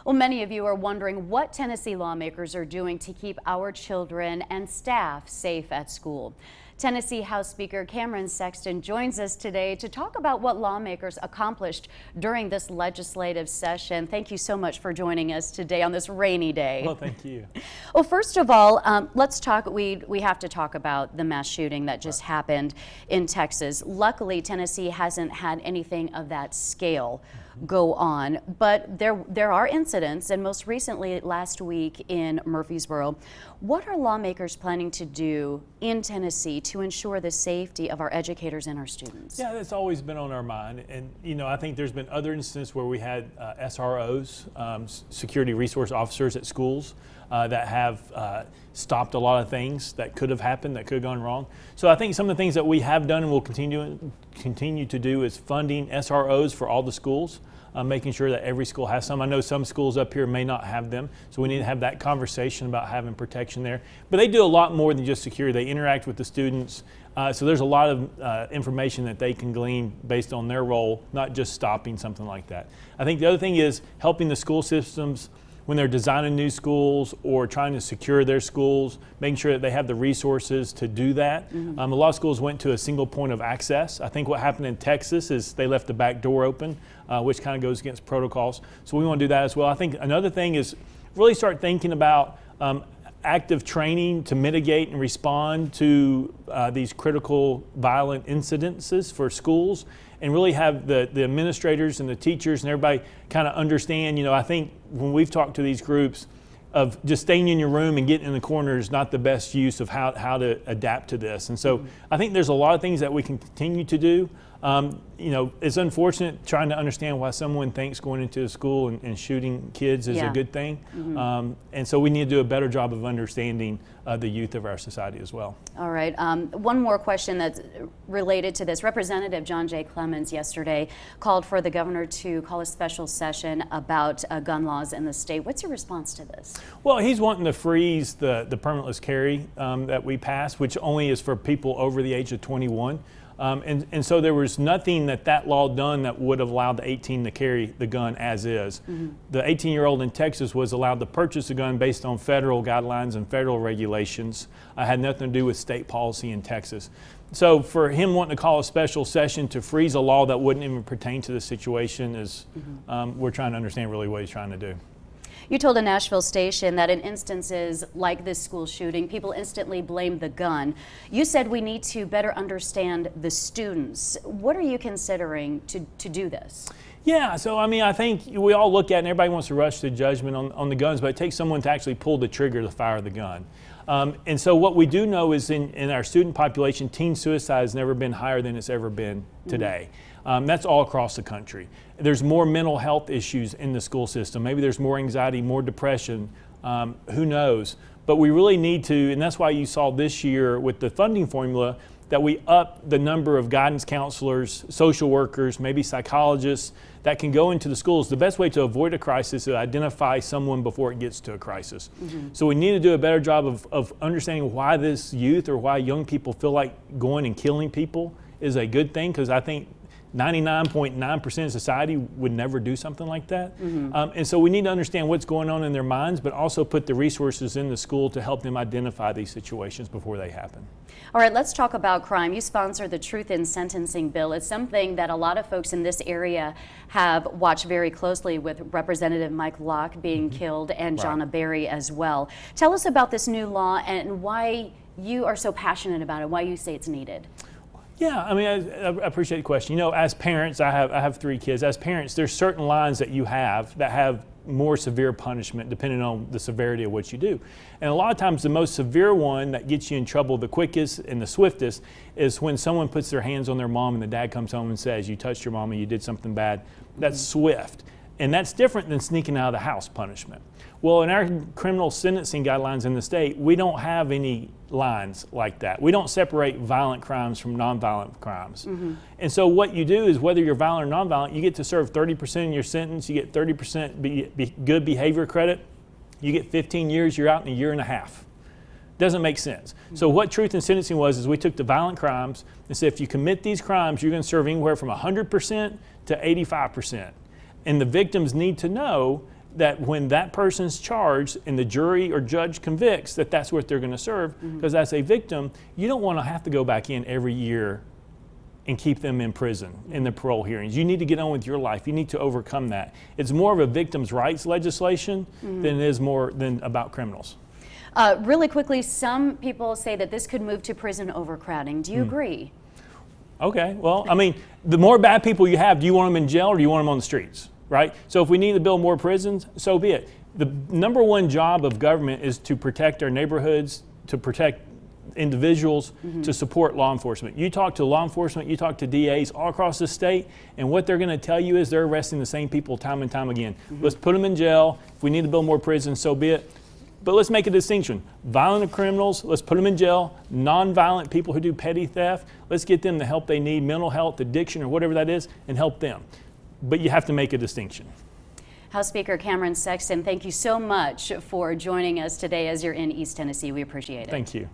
Well, many of you are wondering what Tennessee lawmakers are doing to keep our children and staff safe at school. Tennessee House Speaker Cameron Sexton joins us today to talk about what lawmakers accomplished during this legislative session. Thank you so much for joining us today on this rainy day. Well, thank you. Well, first of all, let's talk. We have to talk about the mass shooting that just happened in Texas. Luckily, Tennessee hasn't had anything of that scale go on, but there are incidents, and most recently last week in Murfreesboro. What are lawmakers planning to do in Tennessee to ensure the safety of our educators and our students? Yeah, that's always been on our mind, and I think there's been other instances where we had SROs, security resource officers at schools that have stopped a lot of things that could have happened, that could have gone wrong. So I think some of the things that we have done and will continue to do is funding SROs for all the schools, making sure that every school has some. I know some schools up here may not have them, so we need to have that conversation about having protection there. But they do a lot more than just security. They interact with the students, so there's a lot of information that they can glean based on their role, not just stopping something like that. I think the other thing is helping the school systems when they're designing new schools or trying to secure their schools, making sure that they have the resources to do that. A lot of schools went to a single point of access. I think what happened in Texas is they left the back door open, which kind of goes against protocols. So we want to do that as well. I think another thing is really start thinking about active training to mitigate and respond to these critical violent incidences for schools, and really have the administrators and the teachers and everybody kind of understand. I think when we've talked to these groups, of just staying in your room and getting in the corner is not the best use of how to adapt to this. And so I think there's a lot of things that we can continue to do. It's unfortunate trying to understand why someone thinks going into a school and shooting kids is a good thing. And so we need to do a better job of understanding the youth of our society as well. All right. One more question that's related to this. Representative John J. Clemens yesterday called for the governor to call a special session about gun laws in the state. What's your response to this? Well, he's wanting to freeze the permitless carry that we passed, which only is for people over the age of 21. And so there was nothing that law done that would have allowed the 18 to carry the gun as is. The 18-year-old in Texas was allowed to purchase a gun based on federal guidelines and federal regulations. Had nothing to do with state policy in Texas. So for him wanting to call a special session to freeze a law that wouldn't even pertain to the situation is, we're trying to understand really what he's trying to do. You told a Nashville station that in instances like this school shooting, people instantly blame the gun. You said we need to better understand the students. What are you considering to do this? Yeah, so I think we all look at it and everybody wants to rush to judgment on the guns, but it takes someone to actually pull the trigger to fire the gun. And so what we do know is in our student population, teen suicide has never been higher than it's ever been today. That's all across the country. There's more mental health issues in the school system. Maybe there's more anxiety, more depression, who knows? But we really need to, and that's why you saw this year with the funding formula that we up the number of guidance counselors, social workers, maybe psychologists that can go into the schools. The best way to avoid a crisis is to identify someone before it gets to a crisis. So we need to do a better job of understanding why this youth or why young people feel like going and killing people is a good thing, because I think 99.9% of society would never do something like that. And so we need to understand what's going on in their minds, but also put the resources in the school to help them identify these situations before they happen. All right, let's talk about crime. You sponsor the Truth in Sentencing bill. It's something that a lot of folks in this area have watched very closely, with Representative Mike Locke being killed and Jonna Berry as well. Tell us about this new law and why you are so passionate about it, why you say it's needed. Yeah, I appreciate the question. As parents, I have 3 kids. As parents, there's certain lines that you have that have more severe punishment depending on the severity of what you do. And a lot of times the most severe one that gets you in trouble the quickest and the swiftest is when someone puts their hands on their mom and the dad comes home and says, you touched your mom and you did something bad. That's swift. And that's different than sneaking out of the house punishment. Well, in our criminal sentencing guidelines in the state, we don't have any lines like that. We don't separate violent crimes from nonviolent crimes. And so what you do is, whether you're violent or nonviolent, you get to serve 30% of your sentence, you get 30% good behavior credit, you get 15 years, you're out in a year and a half. Doesn't make sense. So what Truth in Sentencing was is we took the violent crimes and said, if you commit these crimes, you're going to serve anywhere from 100% to 85%. And the victims need to know that when that person's charged and the jury or judge convicts, that that's what they're going to serve. Because as a victim, you don't want to have to go back in every year and keep them in prison in the parole hearings. You need to get on with your life. You need to overcome that. It's more of a victim's rights legislation than it is more than about criminals. Really quickly, some people say that this could move to prison overcrowding. Do you agree? Okay, well, I mean, the more bad people you have, do you want them in jail or do you want them on the streets, right? So if we need to build more prisons, so be it. The number one job of government is to protect our neighborhoods, to protect individuals, to support law enforcement. You talk to law enforcement, you talk to DAs all across the state, and what they're going to tell you is they're arresting the same people time and time again. Let's put them in jail. If we need to build more prisons, so be it. But let's make a distinction. Violent criminals, let's put them in jail. Non-violent people who do petty theft, let's get them the help they need, mental health, addiction, or whatever that is, and help them. But you have to make a distinction. House Speaker Cameron Sexton, thank you so much for joining us today as you're in East Tennessee. We appreciate it. Thank you.